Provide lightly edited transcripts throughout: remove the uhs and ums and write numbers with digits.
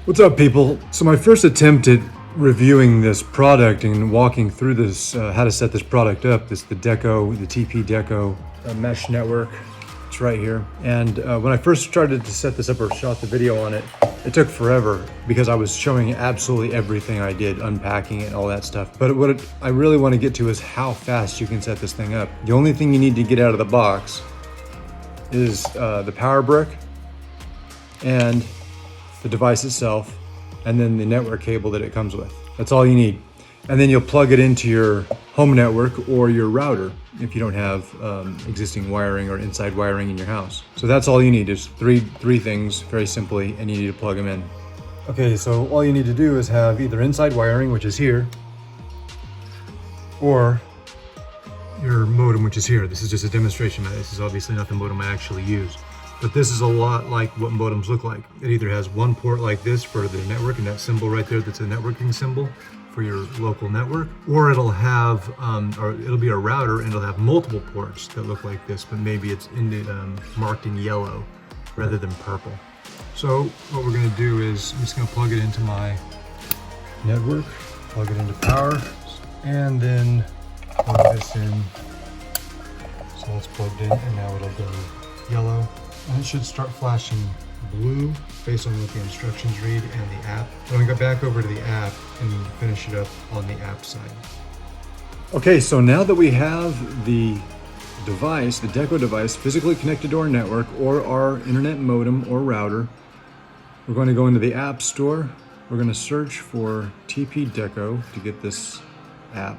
What's up, people? So my first attempt at reviewing this product and walking through this, how to set this product up, the Deco, the TP Deco mesh network. It's right here. And when I first started to set this up or shot the video on it, it took forever because I was showing absolutely everything I did, unpacking it and all that stuff. But what I really want to get to is how fast you can set this thing up. The only thing you need to get out of the box is the power brick and the device itself, and then the network cable that it comes with. That's all you need. And then you'll plug it into your home network or your router if you don't have existing wiring or inside wiring in your house. So that's all you need is three things, very simply, and you need to plug them in. Okay, so all you need to do is have either inside wiring, which is here, or your modem, which is here. This is just a demonstration. This is obviously not the modem I actually use. But this is a lot like what modems look like. It either has one port like this for the network, and that symbol right there, that's a networking symbol for your local network, or it'll have, or it'll be a router and it'll have multiple ports that look like this, but maybe it's marked in yellow rather than purple. So what we're gonna do is I'm just gonna plug it into my network, plug it into power, and then plug this in. So that's plugged in, and now it'll go yellow. And it should start flashing blue based on what the instructions read and the app. I'm gonna go back over to the app and finish it up on the app side. Okay, so now that we have the device, the Deco device, physically connected to our network or our internet modem or router, we're going to go into the App Store. We're going to search for TP Deco to get this app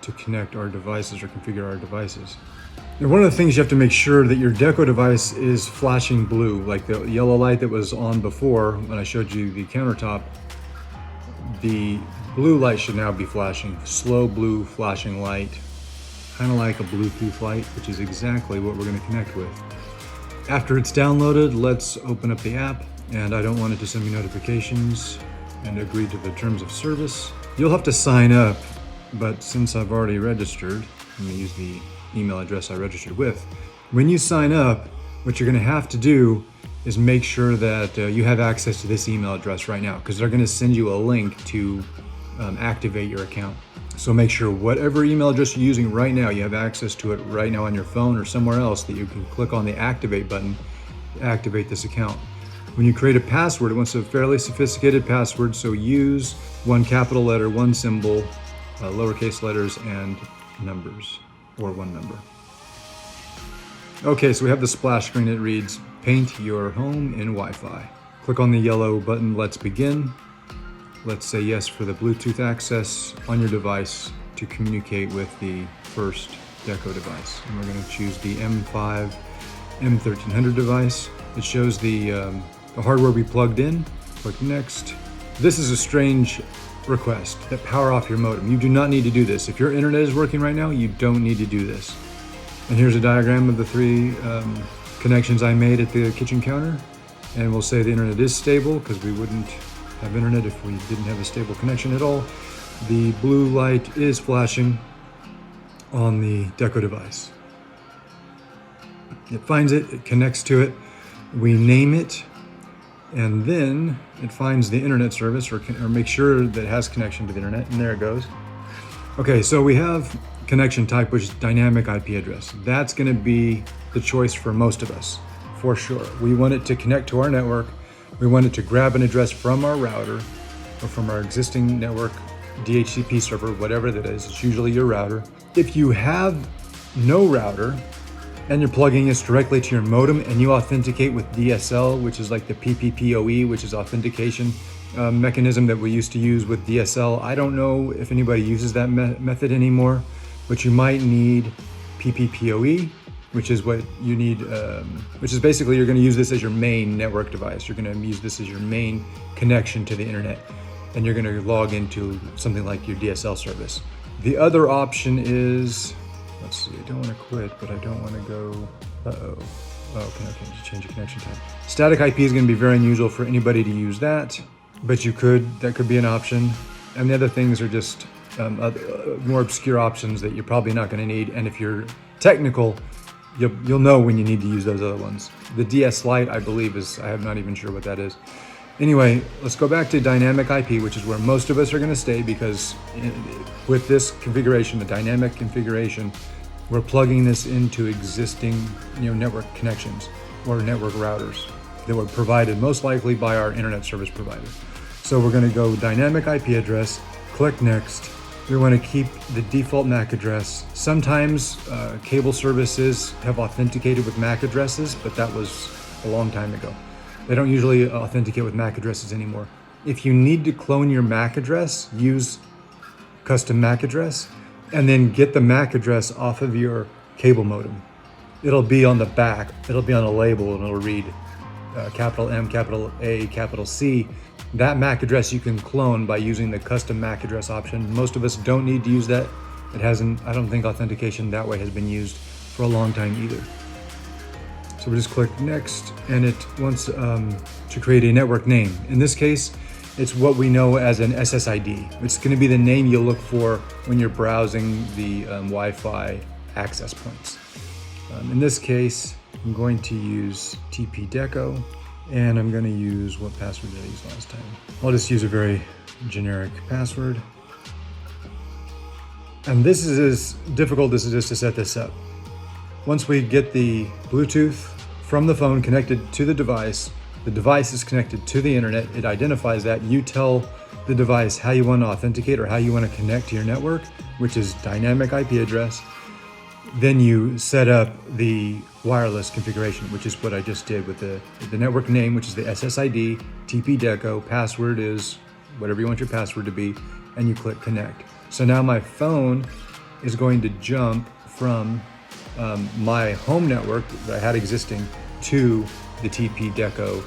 to connect our devices or configure our devices. And one of the things you have to make sure that your Deco device is flashing blue, like the yellow light that was on before when I showed you the countertop. The blue light should now be flashing, slow blue flashing light, kind of like a Bluetooth light, which is exactly what we're going to connect with. After it's downloaded, let's open up the app, and I don't want it to send me notifications, and agree to the terms of service. You'll have to sign up, but since I've already registered, I'm going to use the email address I registered with. When you sign up, what you're going to have to do is make sure that you have access to this email address right now, because they're going to send you a link to activate your account. So make sure whatever email address you're using right now, you have access to it right now on your phone or somewhere else that you can click on the activate button to activate this account. When you create a password, it wants a fairly sophisticated password, so use one capital letter, one symbol, lowercase letters, and numbers, or one number. Okay, so we have the splash screen. It reads, paint your home in Wi-Fi. Click on the yellow button, let's begin. Let's say yes for the Bluetooth access on your device to communicate with the first Deco device. And we're gonna choose the M5 M1300 device. It shows the hardware we plugged in. Click next. This is a strange request, that power off your modem. You do not need to do this. If your internet is working right now, you don't need to do this. And here's a diagram of the three connections I made at the kitchen counter. And we'll say the internet is stable, because we wouldn't have internet if we didn't have a stable connection at all. The blue light is flashing on the Deco device. It finds it, it connects to it, we name it, and then it finds the internet service or make sure that it has connection to the internet, and there it goes. Okay, so we have connection type, which is dynamic IP address. That's gonna be the choice for most of us, for sure. We want it to connect to our network. We want it to grab an address from our router or from our existing network DHCP server, whatever that is. It's usually your router. If you have no router, and you're plugging this directly to your modem and you authenticate with DSL, which is like the PPPoE, which is authentication mechanism that we used to use with DSL. I don't know if anybody uses that method anymore, but you might need PPPoE, which is what you need, which is basically you're gonna use this as your main network device. You're gonna use this as your main connection to the internet, and you're gonna log into something like your DSL service. The other option is, let's see, I don't want to quit, but I don't want to go, okay, just change the connection type. Static IP is going to be very unusual for anybody to use that, but that could be an option. And the other things are just more obscure options that you're probably not going to need. And if you're technical, you'll know when you need to use those other ones. The DS Lite, I believe, I'm not even sure what that is. Anyway, let's go back to dynamic IP, which is where most of us are going to stay, because with this configuration, the dynamic configuration, we're plugging this into existing network connections or network routers that were provided most likely by our internet service provider. So we're going to go dynamic IP address, click next. We want to keep the default MAC address. Sometimes cable services have authenticated with MAC addresses, but that was a long time ago. They don't usually authenticate with MAC addresses anymore. If you need to clone your MAC address, use custom MAC address, and then get the MAC address off of your cable modem. It'll be on the back, it'll be on a label, and it'll read capital M, capital A, capital C. That MAC address you can clone by using the custom MAC address option. Most of us don't need to use that. It hasn't, I don't think authentication that way has been used for a long time either. So we just click next, and it wants to create a network name. In this case, it's what we know as an SSID. It's going to be the name you'll look for when you're browsing the Wi-Fi access points. In this case, I'm going to use TP Deco, and I'm going to use, what password did I use last time? I'll just use a very generic password. And this is as difficult as it is to set this up. Once we get the Bluetooth from the phone connected to the device is connected to the internet, it identifies that. You tell the device how you want to authenticate or how you want to connect to your network, which is dynamic IP address. Then you set up the wireless configuration, which is what I just did with the network name, which is the SSID, TP Deco, password is whatever you want your password to be, and you click connect. So now my phone is going to jump from my home network that I had existing to the TP Deco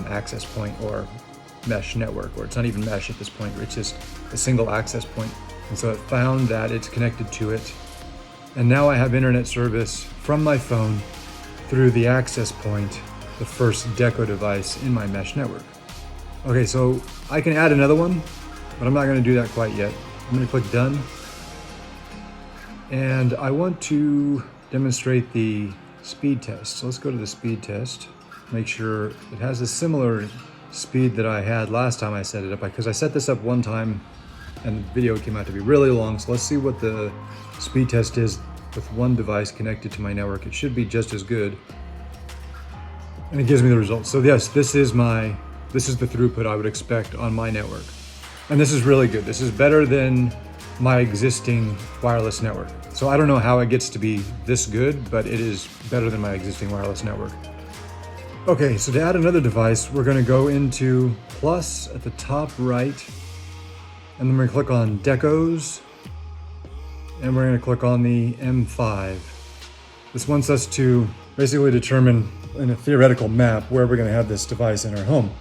access point or mesh network, or it's not even mesh at this point, it's just a single access point. And so it found that it's connected to it. And now I have internet service from my phone through the access point, the first Deco device in my mesh network. Okay, so I can add another one, but I'm not going to do that quite yet. I'm going to click done. And I want to demonstrate the speed test. So let's go to the speed test. Make sure it has a similar speed that I had last time I set it up, because I set this up one time and the video came out to be really long. So let's see what the speed test is with one device connected to my network. It should be just as good. And it gives me the results. So yes, this is the throughput I would expect on my network. And this is really good. This is better than my existing wireless network. So I don't know how it gets to be this good, but it is better than my existing wireless network. Okay, so to add another device, we're going to go into plus at the top right, and then we're going to click on Decos, and we're going to click on the M5. This wants us to basically determine in a theoretical map where we're going to have this device in our home.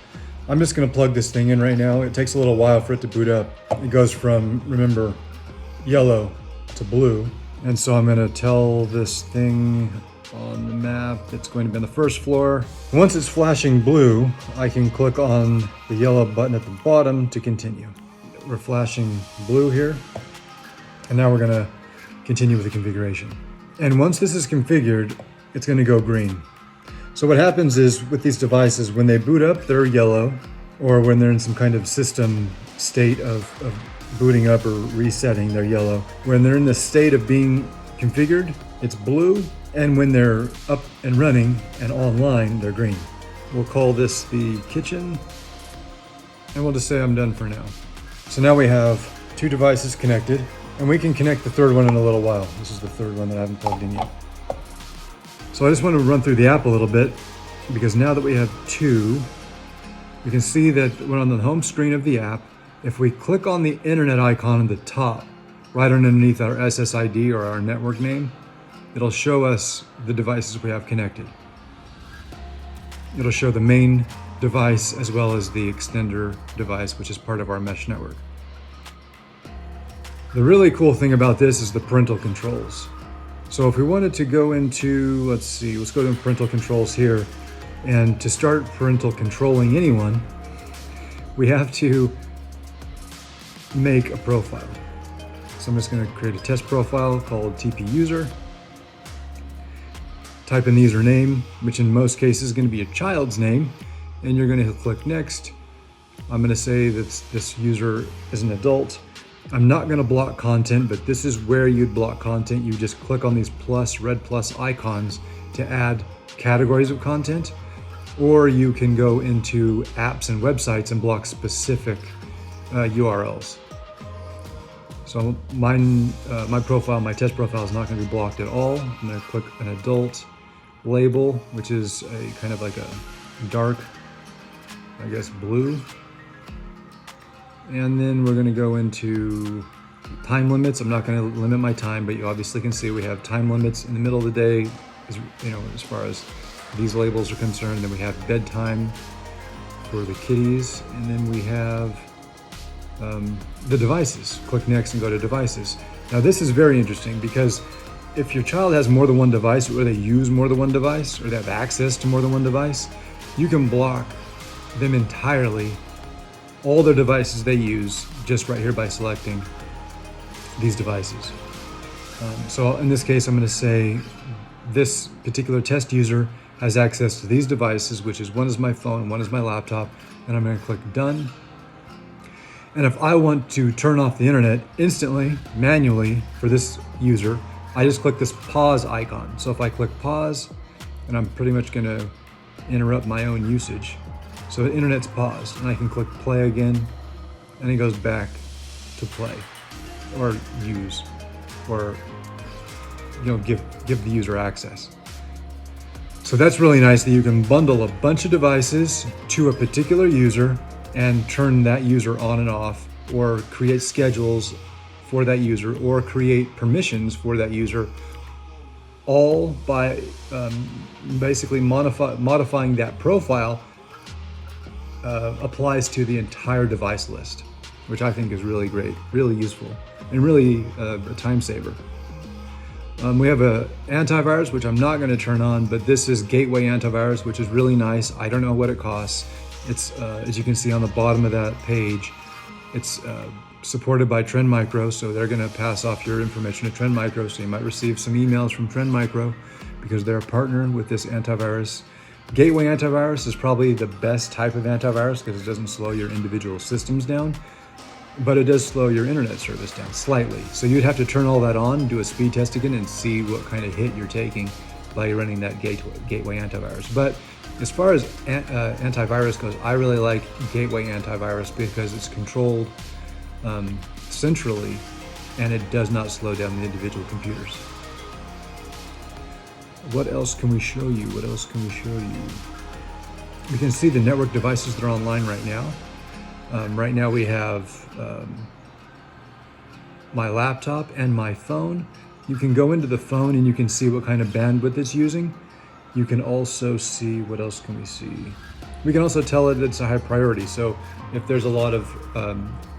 I'm just going to plug this thing in right now. It takes a little while for it to boot up. It goes from, remember, yellow to blue. And so I'm going to tell this thing on the map it's going to be on the first floor. Once it's flashing blue, I can click on the yellow button at the bottom to continue. We're flashing blue here. And now we're going to continue with the configuration. And once this is configured, it's going to go green. So what happens is with these devices, when they boot up, they're yellow, or when they're in some kind of system state of booting up or resetting, they're yellow. When they're in the state of being configured, it's blue. And when they're up and running and online, they're green. We'll call this the kitchen, and we'll just say I'm done for now. So now we have two devices connected, and we can connect the third one in a little while. This is the third one that I haven't plugged in yet. So I just want to run through the app a little bit, because now that we have two, we can see that we're on the home screen of the app. If we click on the internet icon at the top, right underneath our SSID or our network name, it'll show us the devices we have connected. It'll show the main device as well as the extender device, which is part of our mesh network. The really cool thing about this is the parental controls. So if we wanted to go into, let's go to parental controls here. And to start parental controlling anyone, we have to make a profile. So I'm just going to create a test profile called TP user. Type in the username, which in most cases is going to be a child's name, and you're going to click next. I'm gonna say that this user is an adult. I'm not gonna block content, but this is where you'd block content. You just click on these red plus icons to add categories of content, or you can go into apps and websites and block specific URLs. So my test profile is not gonna be blocked at all. I'm gonna click an adult label, which is a kind of like a dark, I guess, blue. And then we're gonna go into time limits. I'm not gonna limit my time, but you obviously can see we have time limits in the middle of the day, as far as these labels are concerned. Then we have bedtime for the kitties. And then we have the devices. Click next and go to devices. Now this is very interesting because if your child has more than one device, or they use more than one device, or they have access to more than one device, you can block them entirely, all their devices they use, just right here by selecting these devices. So in this case, I'm going to say this particular test user has access to these devices, which is one is my phone, one is my laptop, and I'm going to click done. And if I want to turn off the internet instantly, manually, for this user, I just click this pause icon. So if I click pause, and I'm pretty much going to interrupt my own usage. So the internet's paused, and I can click play again, and it goes back to play, or use, or give the user access. So that's really nice that you can bundle a bunch of devices to a particular user and turn that user on and off, or create schedules for that user, or create permissions for that user, all by basically modifying that profile. Applies to the entire device list, which I think is really great, really useful, and really a time saver. We have a antivirus, which I'm not going to turn on, but this is Gateway Antivirus, which is really nice. I don't know what it costs. It's as you can see on the bottom of that page, it's supported by Trend Micro, so they're going to pass off your information to Trend Micro. So you might receive some emails from Trend Micro because they're a partner with this antivirus. Gateway Antivirus is probably the best type of antivirus because it doesn't slow your individual systems down, but it does slow your internet service down slightly. So you'd have to turn all that on, do a speed test again, and see what kind of hit you're taking by running that Gateway Antivirus. But as far as antivirus goes, I really like Gateway Antivirus because it's controlled centrally, and it does not slow down the individual computers. What else can we show you? We can see the network devices that are online right now. Right now we have my laptop and my phone. You can go into the phone and you can see what kind of bandwidth it's using. You can also see, what else can we see? We can also tell it it's a high priority. So if there's a lot of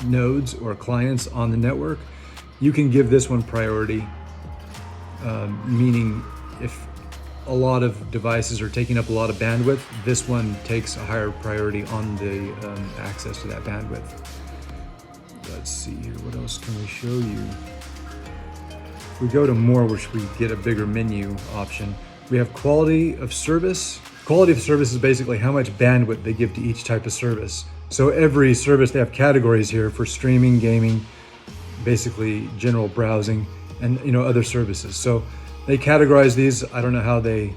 nodes or clients on the network, you can give this one priority, meaning if a lot of devices are taking up a lot of bandwidth, this one takes a higher priority on the access to that bandwidth. Let's see here, what else can we show you? If we go to more, which we get a bigger menu option, we have quality of service. Quality of service is basically how much bandwidth they give to each type of service. So every service, they have categories here for streaming, gaming, basically general browsing, and other services. So they categorize these. I don't know how they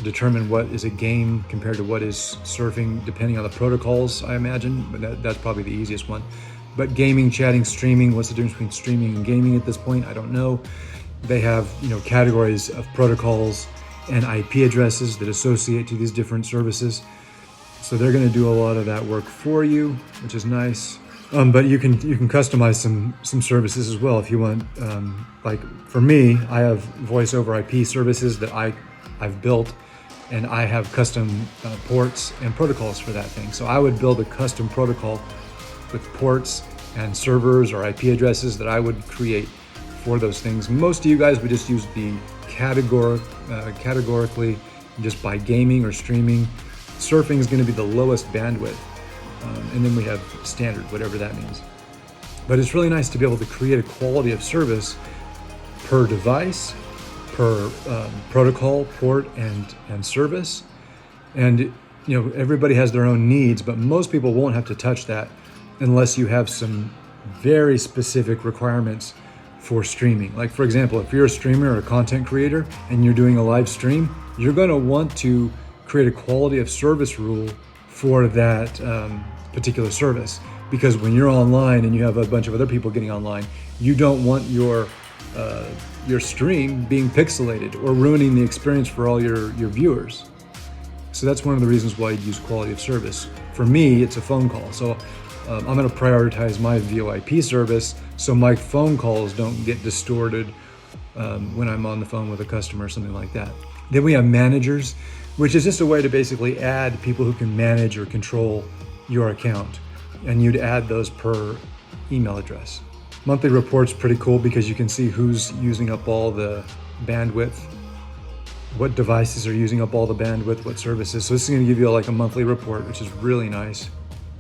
determine what is a game compared to what is surfing, depending on the protocols, I imagine, but that's probably the easiest one. But gaming, chatting, streaming, what's the difference between streaming and gaming at this point? I don't know. They have, categories of protocols and IP addresses that associate to these different services. So they're going to do a lot of that work for you, which is nice. But you can customize some services as well if you want. Like for me, I have voice over IP services that I've built, and I have custom ports and protocols for that thing. So I would build a custom protocol with ports and servers or IP addresses that I would create for those things. Most of you guys would just use the categorically just by gaming or streaming. Surfing is going to be the lowest bandwidth. And then we have standard, whatever that means. But it's really nice to be able to create a quality of service per device, per protocol, port, and service. And everybody has their own needs, but most people won't have to touch that unless you have some very specific requirements for streaming. Like, for example, if you're a streamer or a content creator and you're doing a live stream, you're going to want to create a quality of service rule for that particular service. Because when you're online and you have a bunch of other people getting online, you don't want your stream being pixelated or ruining the experience for all your viewers. So that's one of the reasons why I'd use quality of service. For me, it's a phone call. So I'm going to prioritize my VoIP service so my phone calls don't get distorted when I'm on the phone with a customer or something like that. Then we have managers, which is just a way to basically add people who can manage or control your account. And you'd add those per email address. Monthly report's pretty cool because you can see who's using up all the bandwidth, what devices are using up all the bandwidth, what services. So this is going to give you like a monthly report, which is really nice.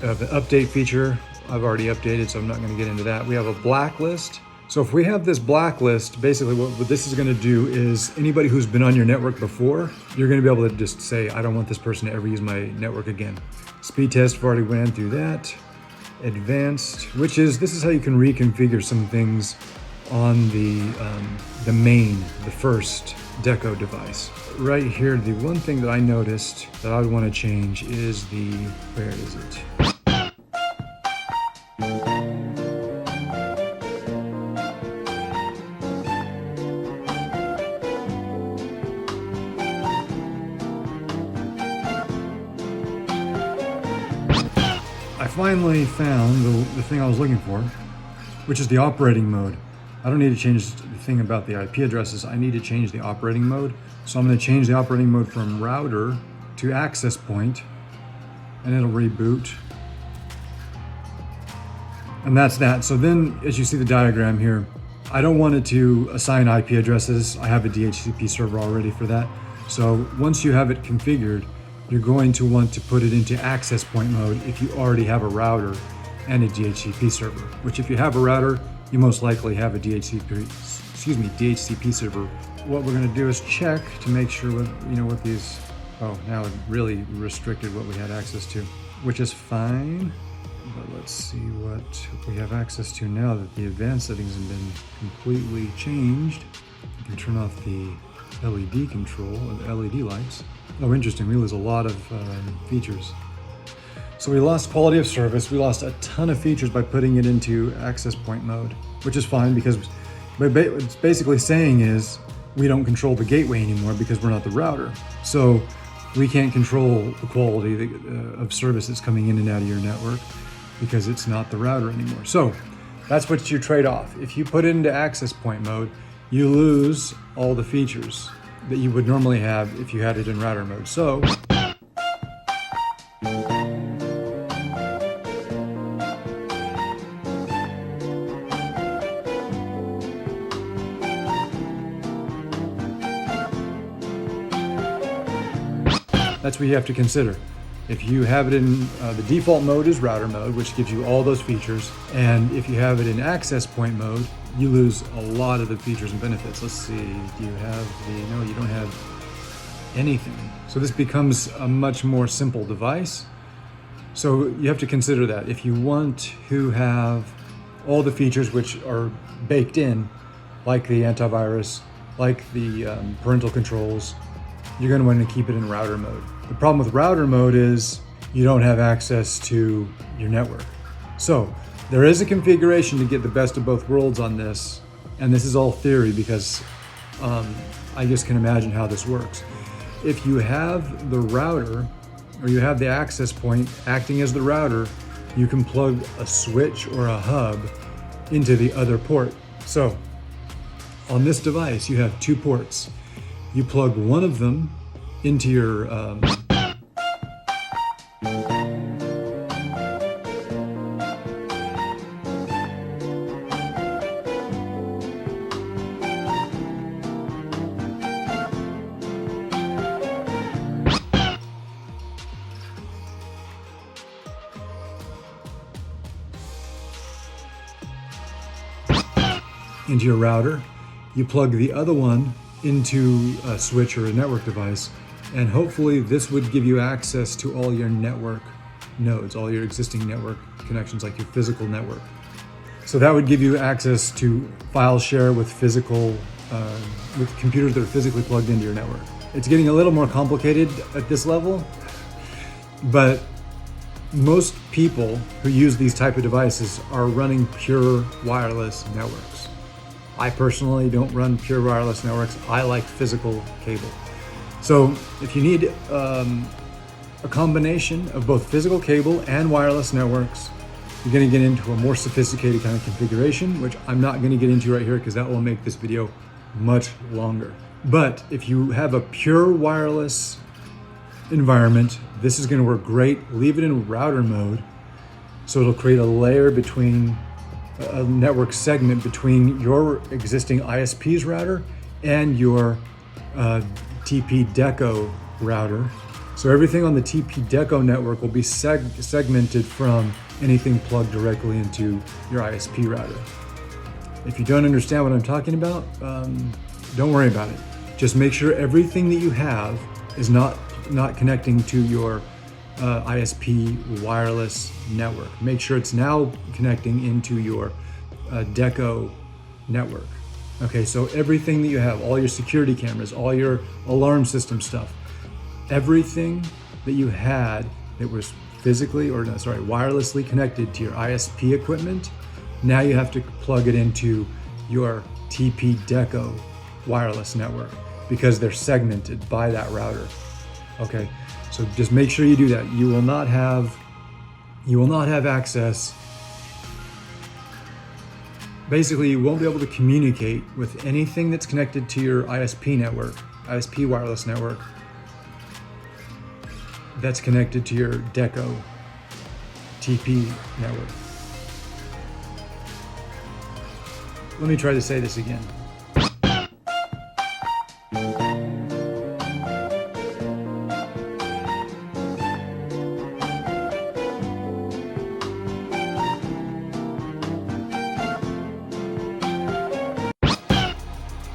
I have an update feature. I've already updated, so I'm not going to get into that. We have a blacklist. So if we have this blacklist, basically what this is going to do is anybody who's been on your network before, you're going to be able to just say, I don't want this person to ever use my network again. Speed test, I've already ran through that. Advanced, this is how you can reconfigure some things on the first Deco device. Right here, the one thing that I noticed that I would want to change is where is it? I finally found the thing I was looking for, which is the operating mode. I don't need to change the thing about the IP addresses. I need to change the operating mode. So I'm going to change the operating mode from router to access point, and it'll reboot. And that's that. So then, as you see the diagram here, I don't want it to assign IP addresses. I have a DHCP server already for that. So once you have it configured, you're going to want to put it into access point mode if you already have a router and a DHCP server, which if you have a router, you most likely have a DHCP server. What we're going to do is check to make sure what these, now it really restricted what we had access to, which is fine. But let's see what we have access to now that the advanced settings have been completely changed. You can turn off the LED control of the LED lights. Oh, interesting, we lose a lot of features. So we lost quality of service, we lost a ton of features by putting it into access point mode, which is fine because what it's basically saying is we don't control the gateway anymore because we're not the router. So we can't control the quality of service that's coming in and out of your network because it's not the router anymore. So that's what's your trade-off. If you put it into access point mode, you lose all the features that you would normally have if you had it in router mode. So that's what you have to consider. If you have it in the default mode is router mode, which gives you all those features. And if you have it in access point mode, you lose a lot of the features and benefits. Let's see, do you have no, you don't have anything. So this becomes a much more simple device. So you have to consider that. If you want to have all the features which are baked in, like the antivirus, like the parental controls, you're going to want to keep it in router mode. The problem with router mode is you don't have access to your network. So there is a configuration to get the best of both worlds on this, and this is all theory because I just can imagine how this works. If you have the router or you have the access point acting as the router, you can plug a switch or a hub into the other port. So on this device, you have two ports. You plug one of them into your router. You plug the other one into a switch or a network device, And hopefully this would give you access to all your network nodes, all your existing network connections, like your physical network. So that would give you access to file share with with computers that are physically plugged into your network. It's getting a little more complicated at this level, but most people who use these type of devices are running pure wireless networks. I personally don't run pure wireless networks. I like physical cable. So if you need a combination of both physical cable and wireless networks, you're going to get into a more sophisticated kind of configuration, which I'm not going to get into right here because that will make this video much longer. But if you have a pure wireless environment, this is going to work great. Leave it in router mode, so it'll create a layer between a network segment between your existing ISP's router and your TP Deco router. So everything on the TP Deco network will be segmented from anything plugged directly into your ISP router. If you don't understand what I'm talking about, don't worry about it. Just make sure everything that you have is not connecting to your ISP wireless network. Make sure it's now connecting into your Deco network. Okay, so everything that you have, all your security cameras, all your alarm system stuff, everything that you had that was wirelessly connected to your ISP equipment, now you have to plug it into your TP Deco wireless network because they're segmented by that router. Okay, so just make sure you do that. You will not have access. Basically, you won't be able to communicate with anything that's connected to your ISP network, ISP wireless network, that's connected to your Deco TP network. Let me try to say this again.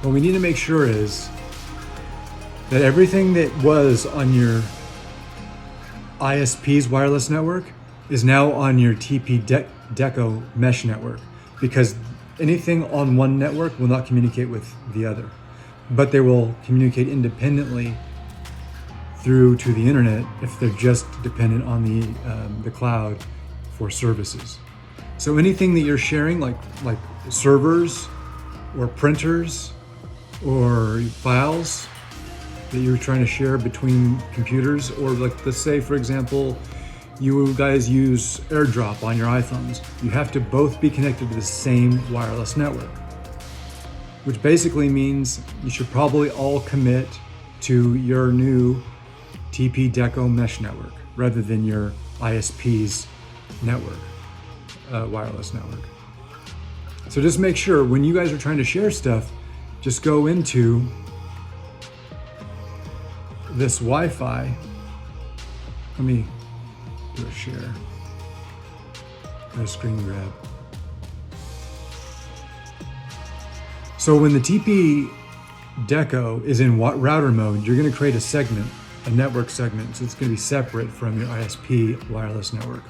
What we need to make sure is that everything that was on your ISP's wireless network is now on your TP Deco mesh network, because anything on one network will not communicate with the other, but they will communicate independently through to the internet if they're just dependent on the cloud for services. So anything that you're sharing, like servers or printers or files that you're trying to share between computers, or like, let's say for example, you guys use AirDrop on your iPhones, you have to both be connected to the same wireless network, which basically means you should probably all commit to your new TP Deco mesh network rather than your ISP's network, wireless network. So just make sure when you guys are trying to share stuff, just go into this Wi-Fi. Let me do a share, do a screen grab. So when the TP Deco is in router mode, you're going to create a segment, a network segment, so it's going to be separate from your ISP wireless network.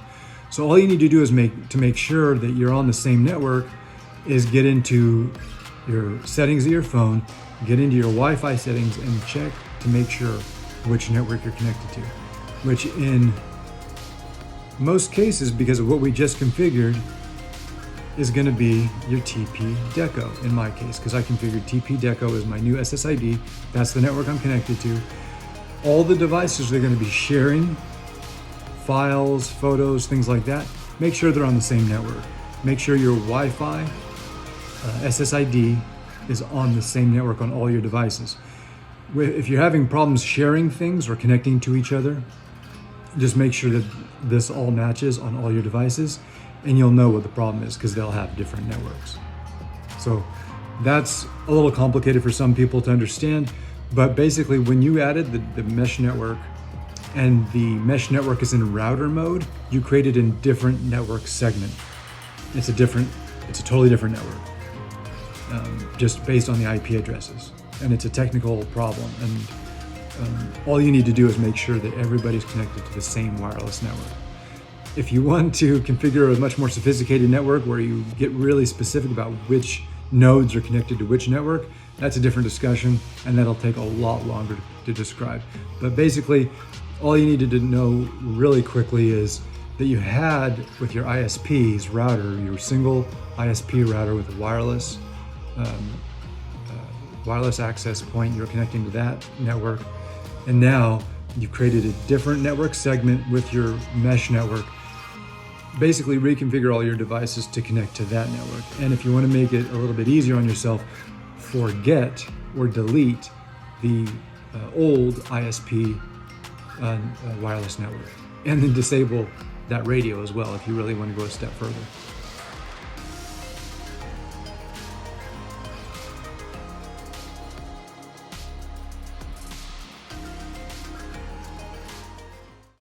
So all you need to do is to make sure that you're on the same network is get into your settings of your phone, get into your Wi-Fi settings and check to make sure which network you're connected to, which in most cases, because of what we just configured, is going to be your TP Deco in my case, because I configured TP Deco as my new SSID. That's the network I'm connected to. All the devices they're going to be sharing, files, photos, things like that, make sure they're on the same network. Make sure your Wi-Fi SSID is on the same network on all your devices. If you're having problems sharing things or connecting to each other, just make sure that this all matches on all your devices, and you'll know what the problem is because they'll have different networks. So that's a little complicated for some people to understand, but basically when you added the mesh network and the mesh network is in router mode, you created a different network segment. It's a totally different network. Just based on the IP addresses, and it's a technical problem, and all you need to do is make sure that everybody's connected to the same wireless network. If you want to configure a much more sophisticated network where you get really specific about which nodes are connected to which network, that's a different discussion, and that'll take a lot longer to describe. But basically, all you needed to know really quickly is that you had, with your ISP's router, your single ISP router with a wireless access point, you're connecting to that network. And now you've created a different network segment with your mesh network. Basically reconfigure all your devices to connect to that network. And if you want to make it a little bit easier on yourself, forget or delete the old ISP wireless network, and then disable that radio as well if you really want to go a step further.